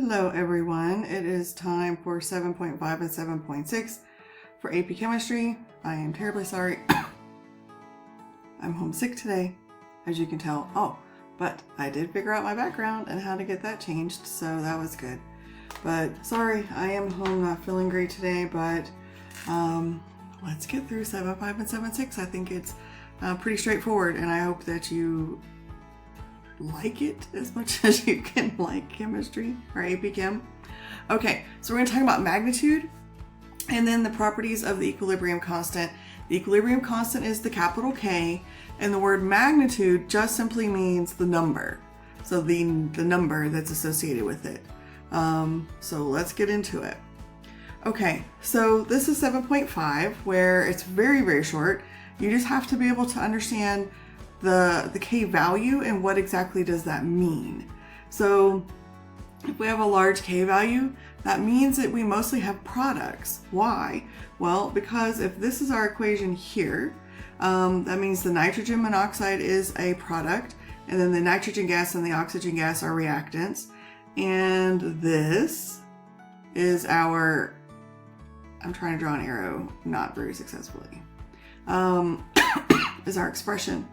Hello everyone, it is time for 7.5 and 7.6 for AP Chemistry. I am terribly sorry. I'm homesick today, as you can tell. Oh, but I did figure out my background and how to get that changed, so that was good. But sorry, I am home not feeling great today, but let's get through 7.5 and 7.6. I think it's pretty straightforward, and I hope that you like it as much as you can like chemistry or AP Chem. Okay, so we're going to talk about magnitude and then the properties of the equilibrium constant. The equilibrium constant is the capital K, and the word magnitude just simply means the number. So the number that's associated with it. So let's get into it. Okay, so this is 7.5 where it's very, very short. You just have to be able to understand the K value and what exactly does that mean. So if we have a large K value, that means that we mostly have products. Why? Well, because if this is our equation here, that means the nitrogen monoxide is a product, and then the nitrogen gas and the oxygen gas are reactants. And this is our, I'm trying to draw an arrow, not very successfully, is our expression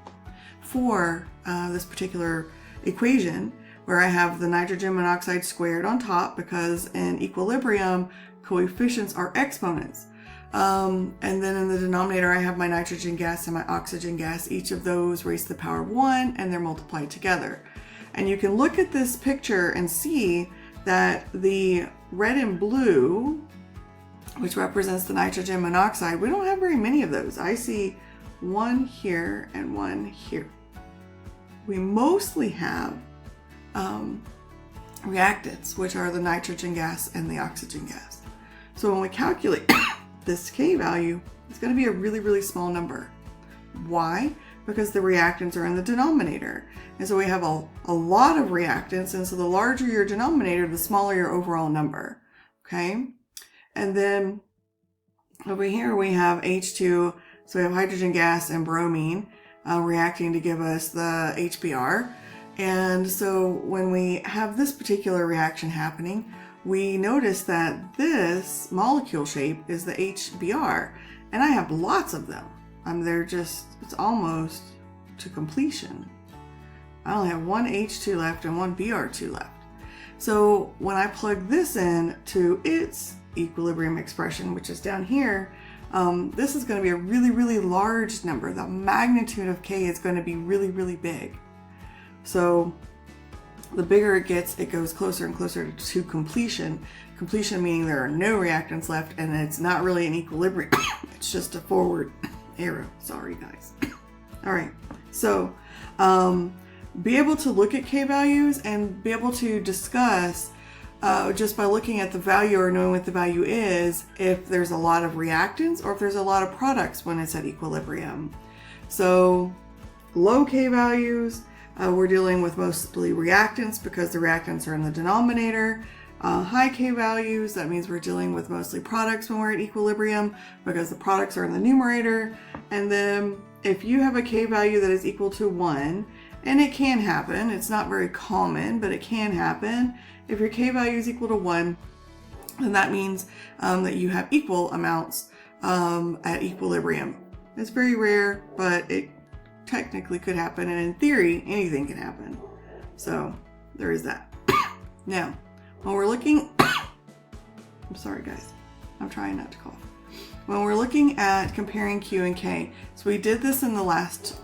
for this particular equation, where I have the nitrogen monoxide squared on top, because in equilibrium, coefficients are exponents. And then in the denominator, I have my nitrogen gas and my oxygen gas. Each of those raised to the power of 1, and they're multiplied together. And you can look at this picture and see that the red and blue, which represents the nitrogen monoxide, we don't have very many of those. I see one here and one here. We mostly have reactants, which are the nitrogen gas and the oxygen gas. So when we calculate this K value, it's going to be a really, really small number. Why? Because the reactants are in the denominator. And so we have a lot of reactants, and so the larger your denominator, the smaller your overall number. Okay? And then over here we have H2, so we have hydrogen gas and bromine reacting to give us the HBr. And so when we have this particular reaction happening, we notice that this molecule shape is the HBr, and I have lots of them. It's almost to completion. I only have one H2 left and one Br2 left. So when I plug this in to its equilibrium expression, which is down here, this is going to be a really, really large number. The magnitude of K is going to be really, really big. So the bigger it gets, it goes closer and closer to completion. Completion meaning there are no reactants left, and it's not really an equilibrium. It's just a forward arrow. Sorry, guys. All right. So be able to look at K values and be able to discuss just by looking at the value or knowing what the value is, if there's a lot of reactants or if there's a lot of products when it's at equilibrium. So low K values, we're dealing with mostly reactants because the reactants are in the denominator. High K values, that means we're dealing with mostly products when we're at equilibrium because the products are in the numerator. And then if you have a K value that is equal to 1, and it can happen, it's not very common, but it can happen. If your K value is equal to 1, then that means that you have equal amounts at equilibrium. It's very rare, but it technically could happen, and in theory, anything can happen. So there is that. Now, when we're looking, I'm sorry guys, I'm trying not to cough. When we're looking at comparing Q and K, so we did this in the last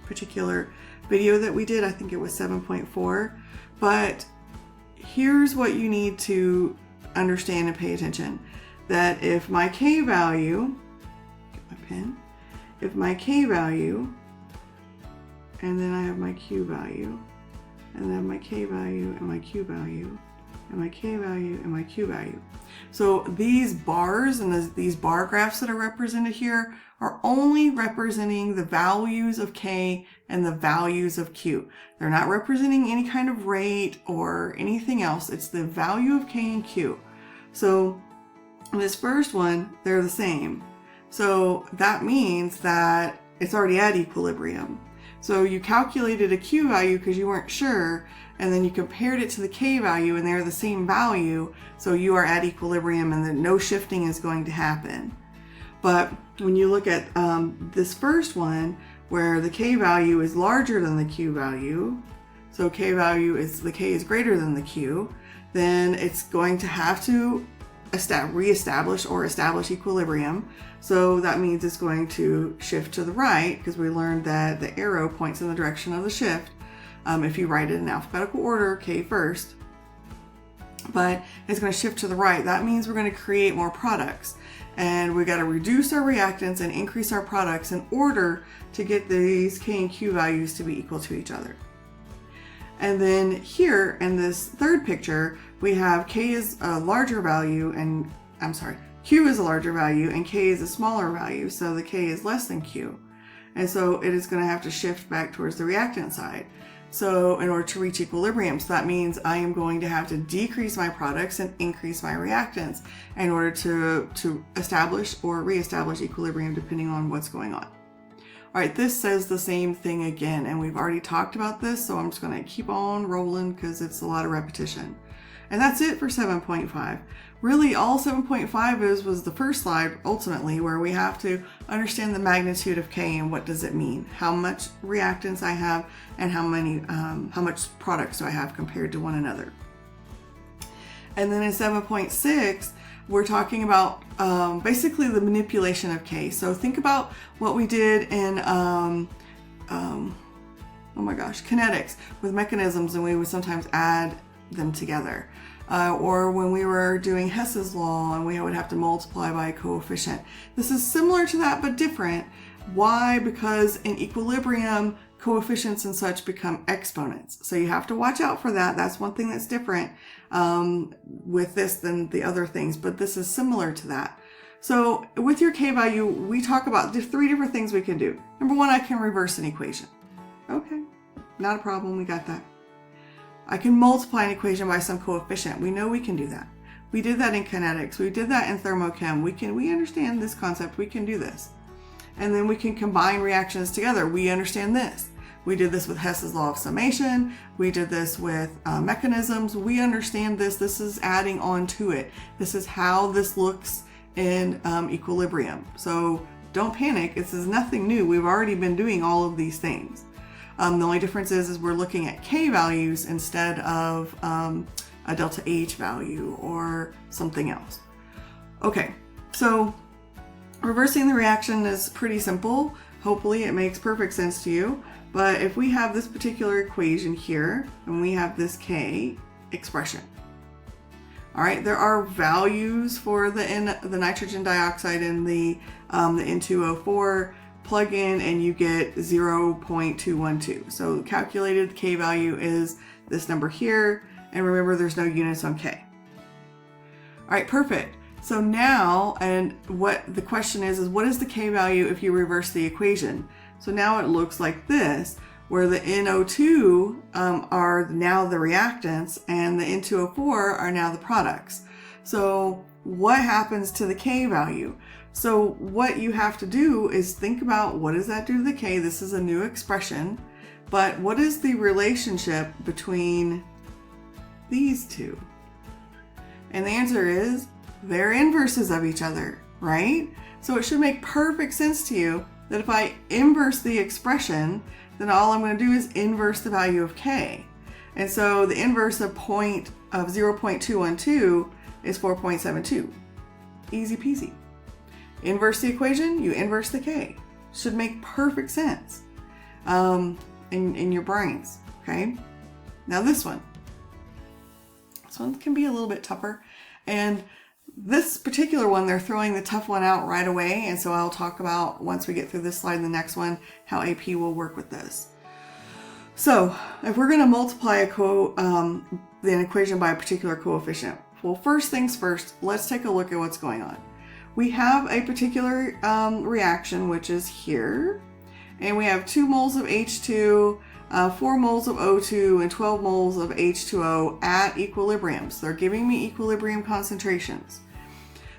particular video that we did, I think it was 7.4, but here's what you need to understand and pay attention, that if my K value, get my pen, if my K value, and then I have my Q value, and then my K value and my Q value, and my K value and my Q value. So these bars and these bar graphs that are represented here are only representing the values of K and the values of Q. They're not representing any kind of rate or anything else. It's the value of K and Q. So this first one, they're the same. So that means that it's already at equilibrium. So you calculated a Q value because you weren't sure, and then you compared it to the K value and they're the same value, so you are at equilibrium and then no shifting is going to happen. But when you look at this first one, where the K value is larger than the Q value, so K value is, the K is greater than the Q, then it's going to have to reestablish or establish equilibrium. So that means it's going to shift to the right, because we learned that the arrow points in the direction of the shift. If you write it in alphabetical order, K first, but it's going to shift to the right. That means we're going to create more products, and we got to reduce our reactants and increase our products in order to get these K and Q values to be equal to each other. And then here in this third picture, we have K is a larger value and Q is a larger value and K is a smaller value. So the K is less than Q. And so it is going to have to shift back towards the reactant side. So in order to reach equilibrium, so that means I am going to have to decrease my products and increase my reactants in order to establish or reestablish equilibrium depending on what's going on. All right, this says the same thing again, and we've already talked about this, so I'm just going to keep on rolling because it's a lot of repetition. And that's it for 7.5. Really, all 7.5 was the first slide, ultimately, where we have to understand the magnitude of K and what does it mean, how much reactants I have, and how much products do I have compared to one another. And then in 7.6, we're talking about basically the manipulation of K. So think about what we did in, kinetics with mechanisms, and we would sometimes add them together. Or when we were doing Hess's law and we would have to multiply by a coefficient. This is similar to that, but different. Why? Because in equilibrium, coefficients and such become exponents. So you have to watch out for that. That's one thing that's different with this than the other things, but this is similar to that. So with your K value, we talk about the 3 different things we can do. Number 1, I can reverse an equation. Okay, not a problem, we got that. I can multiply an equation by some coefficient. We know we can do that. We did that in kinetics. We did that in thermochem. We understand this concept. We can do this. And then we can combine reactions together. We understand this. We did this with Hess's law of summation. We did this with mechanisms. We understand this. This is adding on to it. This is how this looks in equilibrium. So don't panic. This is nothing new. We've already been doing all of these things. The only difference is we're looking at K values instead of a delta H value or something else. Okay, so reversing the reaction is pretty simple. Hopefully it makes perfect sense to you. But if we have this particular equation here and we have this K expression, all right, there are values for the nitrogen dioxide in the N2O4. Plug in and you get 0.212. So calculated K value is this number here. And remember, there's no units on K. All right, perfect. So now, and what the question is what is the K value if you reverse the equation? So now it looks like this, where the NO2 are now the reactants and the N2O4 are now the products. So what happens to the K value? So what you have to do is think about what does that do to the K? This is a new expression, but what is the relationship between these two? And the answer is they're inverses of each other, right? So it should make perfect sense to you that if I inverse the expression, then all I'm going to do is inverse the value of K. And so the inverse of 0.212 is 4.72. Easy peasy. Inverse the equation, you inverse the K. Should make perfect sense in your brains, okay? Now this one can be a little bit tougher. And this particular one, they're throwing the tough one out right away. And so I'll talk about, once we get through this slide and the next one, how AP will work with this. So if we're going to multiply an equation by a particular coefficient, well, first things first, let's take a look at what's going on. We have a particular reaction, which is here, and we have 2 moles of H2, 4 moles of O2, and 12 moles of H2O at equilibrium. So they're giving me equilibrium concentrations.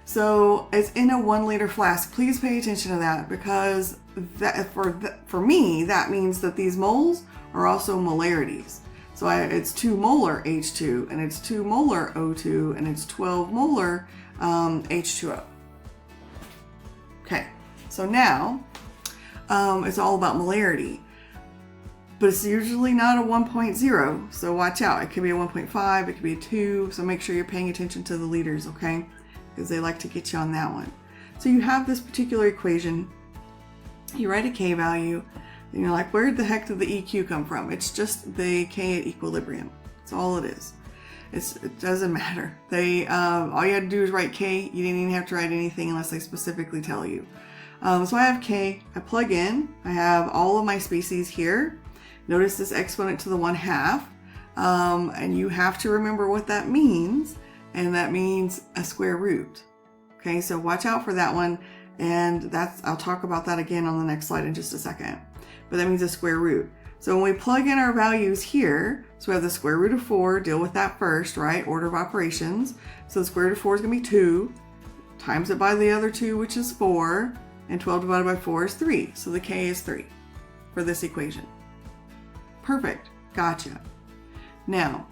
So it's in a 1 liter flask. Please pay attention to that, because that for me, that means that these moles are also molarities. So it's 2 molar H2, and it's 2 molar O2, and it's 12 molar H2O. Okay, so now it's all about molarity. But it's usually not a 1.0, so watch out. It could be a 1.5, it could be a 2, so make sure you're paying attention to the liters, okay? Because they like to get you on that one. So you have this particular equation, you write a K value, and you're like, where the heck did the EQ come from? It's just the K at equilibrium. That's all it is. It doesn't matter. All you had to do is write K. You didn't even have to write anything unless they specifically tell you. So I have K, I plug in, I have all of my species here. Notice this exponent to the 1/2, and you have to remember what that means, and that means a square root. Okay, so watch out for that one, and I'll talk about that again on the next slide in just a second. But that means a square root. So when we plug in our values here, so we have the square root of 4, deal with that first, right? Order of operations. So the square root of 4 is going to be 2, times it by the other 2, which is 4, and 12 divided by 4 is 3. So the K is 3 for this equation. Perfect. Gotcha. Now,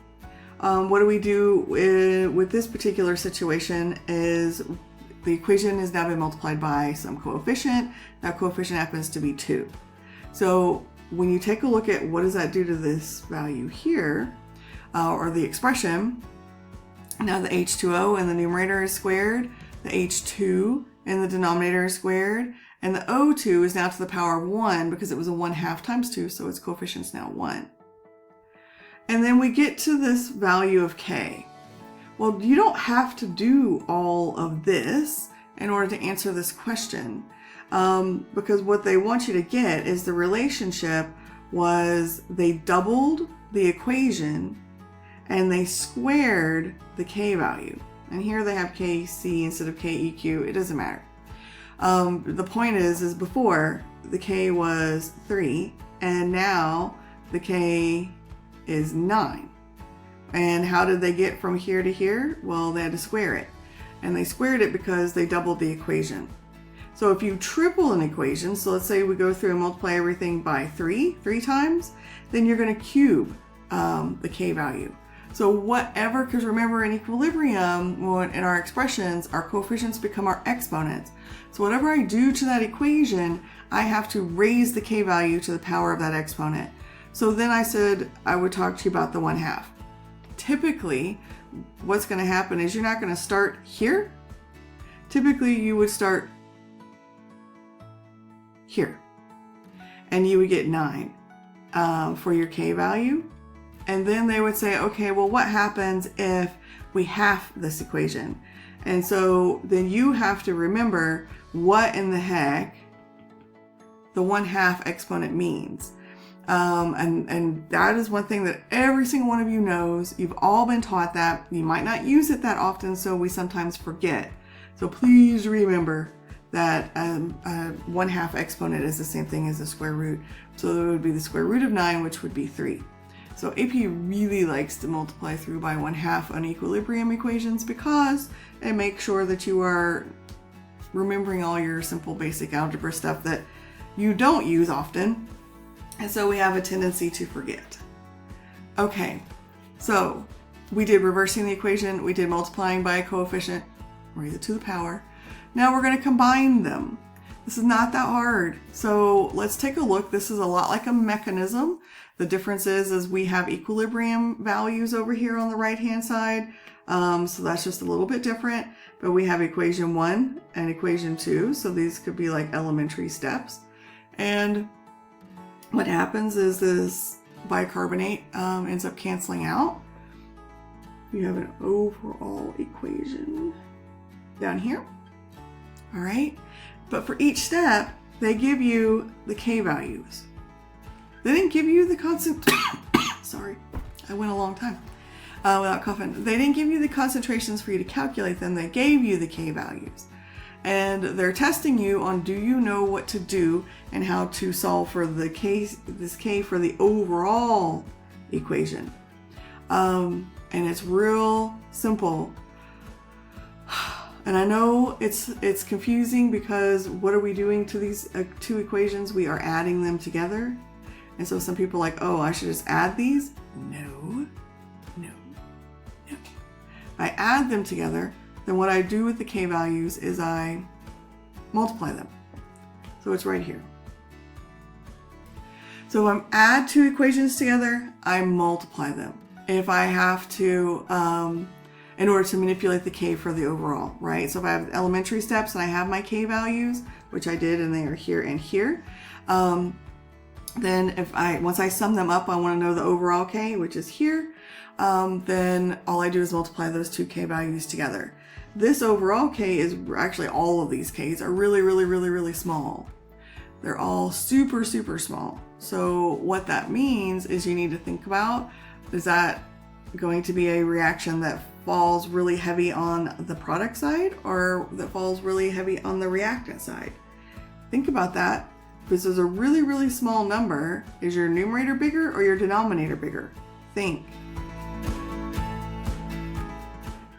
what do we do with this particular situation is the equation has now been multiplied by some coefficient. That coefficient happens to be 2. So when you take a look at what does that do to this value here, or the expression, now the H2O in the numerator is squared, the H2 in the denominator is squared, and the O2 is now to the power of 1 because it was a 1/2 times 2, so its coefficient's now 1. And then we get to this value of K. Well, you don't have to do all of this in order to answer this question, because what they want you to get is the relationship was they doubled the equation and they squared the K value. And here they have KC instead of KEQ. It doesn't matter. The point is before the K was 3 and now the K is 9. And how did they get from here to here? Well, they had to square it. And they squared it because they doubled the equation. So if you triple an equation, so let's say we go through and multiply everything by 3 times, then you're going to cube the K value. So whatever, because remember in equilibrium, in our expressions, our coefficients become our exponents. So whatever I do to that equation, I have to raise the K value to the power of that exponent. So then I said I would talk to you about the 1/2. Typically, what's going to happen is you're not going to start here. Typically, you would start here. And you would get 9 for your K value. And then they would say, okay, well, what happens if we half this equation? And so then you have to remember what in the heck the 1/2 exponent means. And that is one thing that every single one of you knows. You've all been taught that. You might not use it that often, so we sometimes forget. So please remember that 1/2 exponent is the same thing as the square root. So it would be the square root of 9, which would be 3. So AP really likes to multiply through by 1/2 on equilibrium equations because it makes sure that you are remembering all your simple basic algebra stuff that you don't use often. And so we have a tendency to forget. Okay, so we did reversing the equation, we did multiplying by a coefficient, raise it to the power. Now we're going to combine them. This is not that hard. So let's take a look. This is a lot like a mechanism. The difference is we have equilibrium values over here on the right hand side. So that's just a little bit different, but we have equation 1 and equation 2. So these could be like elementary steps. And what happens is this bicarbonate ends up canceling out. You have an overall equation down here. All right. But for each step, they give you the K values. They didn't give you the constant, sorry, I went a long time without coughing. They didn't give you the concentrations for you to calculate them. They gave you the K values. And they're testing you on do you know what to do and how to solve for the this K for the overall equation. And it's real simple. And I know it's confusing because what are we doing to these two equations? We are adding them together. And so some people are like, oh, I should just add these? No. I add them together, then what I do with the k values is I multiply them. So it's right here. So if I add two equations together, I multiply them. If I have to, in order to manipulate the k for the overall, right? So if I have elementary steps and I have my k values, which I did, and they are here and here, then once I sum them up, I want to know the overall k, which is here. Then all I do is multiply those two k values together. This overall k is actually, all of these k's are really, really, really, really small. They're all super, super small. So what that means is you need to think about, is that going to be a reaction that falls really heavy on the product side or that falls really heavy on the reactant side? Think about that. If this is a really, really small number, is your numerator bigger or your denominator bigger? Think.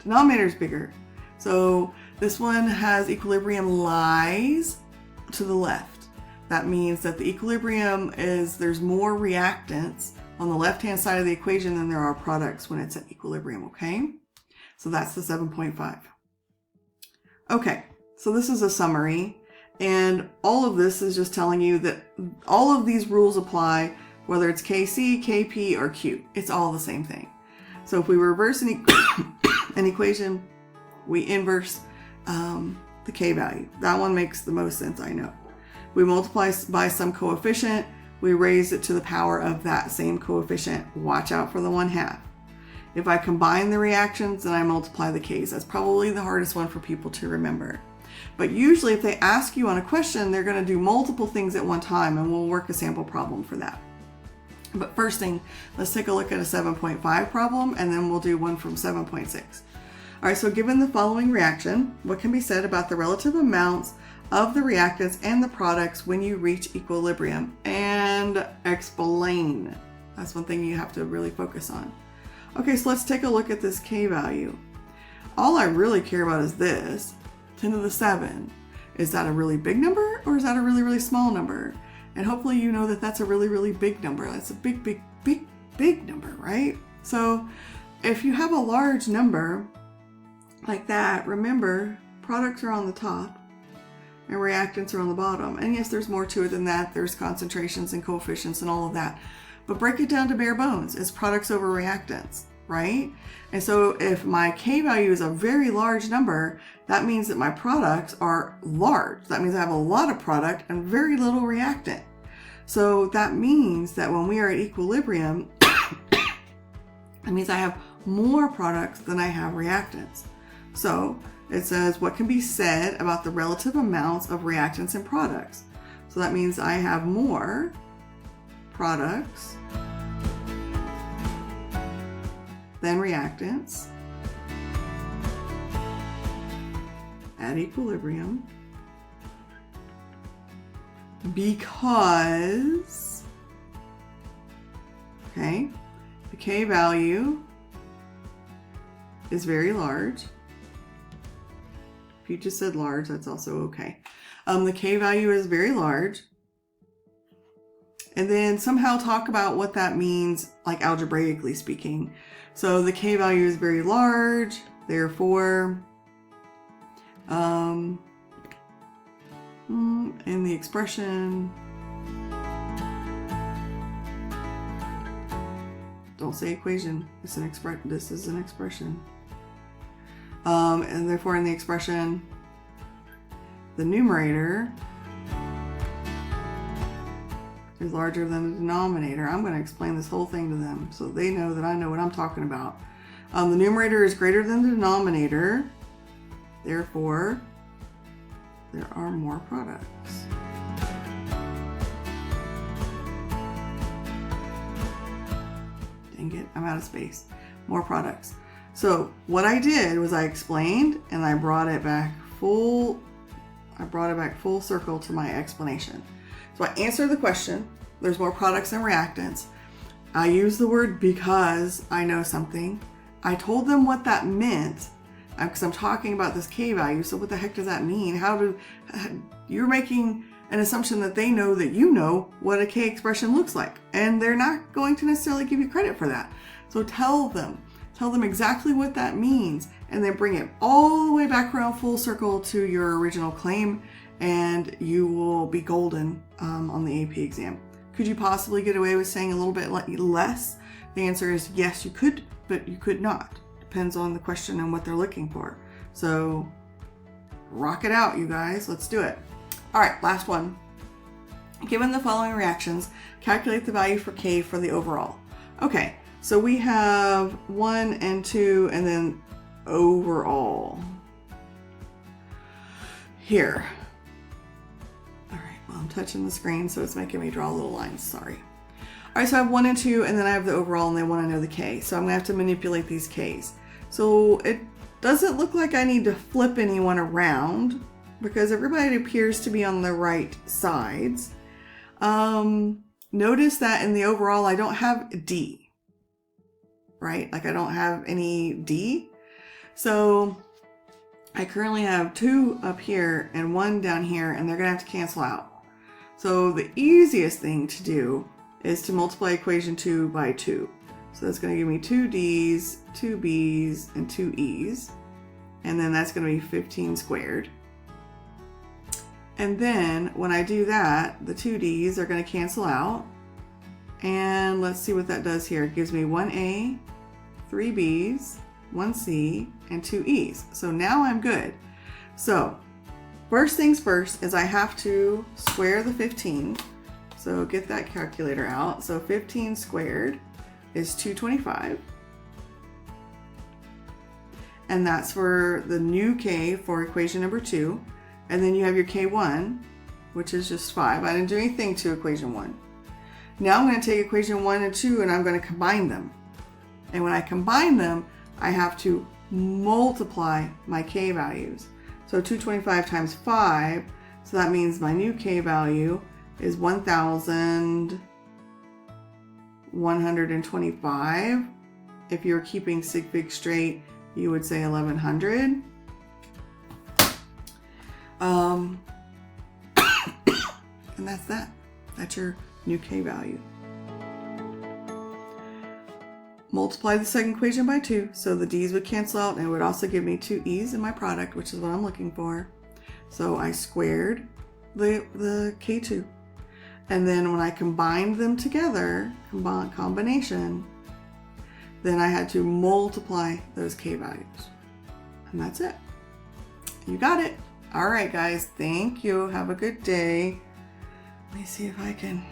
Denominator is bigger. So this one has equilibrium lies to the left. That means that the equilibrium is, there's more reactants on the left-hand side of the equation than there are products when it's at equilibrium, okay? So that's the 7.5. Okay, so this is a summary, and all of this is just telling you that all of these rules apply, whether it's KC, KP, or Q. It's all the same thing. So if we reverse an equation, we inverse the k value. That one makes the most sense, I know. We multiply by some coefficient, we raise it to the power of that same coefficient. Watch out for the 1/2. If I combine the reactions, then I multiply the k's. That's probably the hardest one for people to remember. But usually if they ask you on a question, they're going to do multiple things at one time, and we'll work a sample problem for that. But first thing, let's take a look at a 7.5 problem, and then we'll do one from 7.6. All right, so given the following reaction, what can be said about the relative amounts of the reactants and the products when you reach equilibrium? And explain. That's one thing you have to really focus on. Okay, so let's take a look at this k value. All I really care about is this, 10 to the 7. Is that a really big number or is that a really, really small number? And hopefully you know that that's a really, really big number. That's a big, big, big, big number, right? So if you have a large number like that, remember, products are on the top and reactants are on the bottom. And yes, there's more to it than that. There's concentrations and coefficients and all of that. But break it down to bare bones. It's products over reactants, right? And so if my k value is a very large number, that means that my products are large. That means I have a lot of product and very little reactant. So that means that when we are at equilibrium, that means I have more products than I have reactants. So it says what can be said about the relative amounts of reactants and products. So that means I have more products than reactants at equilibrium because, okay, the k value is very large. If you just said large, that's also okay. The k value is very large. And then somehow talk about what that means, like algebraically speaking. So the k value is very large, therefore, in the expression, don't say equation, it's an expression. This is an expression. And therefore in the expression, the numerator is larger than the denominator. I'm going to explain this whole thing to them so they know that I know what I'm talking about. The numerator is greater than the denominator, therefore there are more products. Dang it, I'm out of space. More products. So what I did was I explained and I brought it back full circle to my explanation. So I answered the question, there's more products than reactants. I used the word because I know something. I told them what that meant. because I'm talking about this K value. So what the heck does that mean? You're making an assumption that they know that you know what a K expression looks like, and they're not going to necessarily give you credit for that. So tell them exactly what that means, and then bring it all the way back around full circle to your original claim, and you will be golden on the AP exam. Could you possibly get away with saying a little bit less? The answer is yes, you could, but you could not. Depends on the question and what they're looking for. So rock it out, you guys. Let's do it. All right, last one. Given the following reactions, calculate the value for K for the overall. Okay, so we have 1 and 2 and then overall. Here. All right, well, I'm touching the screen, so it's making me draw little lines. Sorry. All right, so I have 1 and 2, and then I have the overall, and they want to know the K. So I'm going to have to manipulate these Ks. So it doesn't look like I need to flip anyone around because everybody appears to be on the right sides. Notice that in the overall, I don't have D, right? Like I don't have any D. So I currently have 2 up here and 1 down here, and they're going to have to cancel out. So the easiest thing to do is to multiply equation 2 by 2. So that's going to give me 2 D's, 2 B's, and 2 E's. And then that's going to be 15 squared. And then when I do that, the 2 D's are going to cancel out. And let's see what that does here. It gives me 1A, 3 B's, 1 C, and 2 E's. So now I'm good. So first things first is I have to square the 15. So get that calculator out. So 15 squared is 225. And that's for the new K for equation number 2. And then you have your K1, which is just 5. I didn't do anything to equation 1. Now I'm going to take equation 1 and 2 and I'm going to combine them. And when I combine them, I have to multiply my K values. So 225 times 5, so that means my new K value is 1,125. If you're keeping sig fig straight, you would say 1,100. And that's that. That's your new K value. Multiply the second equation by 2, so the D's would cancel out, and it would also give me 2 E's in my product, which is what I'm looking for. So I squared the K2. And then when I combined them together, combination, then I had to multiply those K values. And that's it. You got it. All right, guys. Thank you. Have a good day. Let me see if I can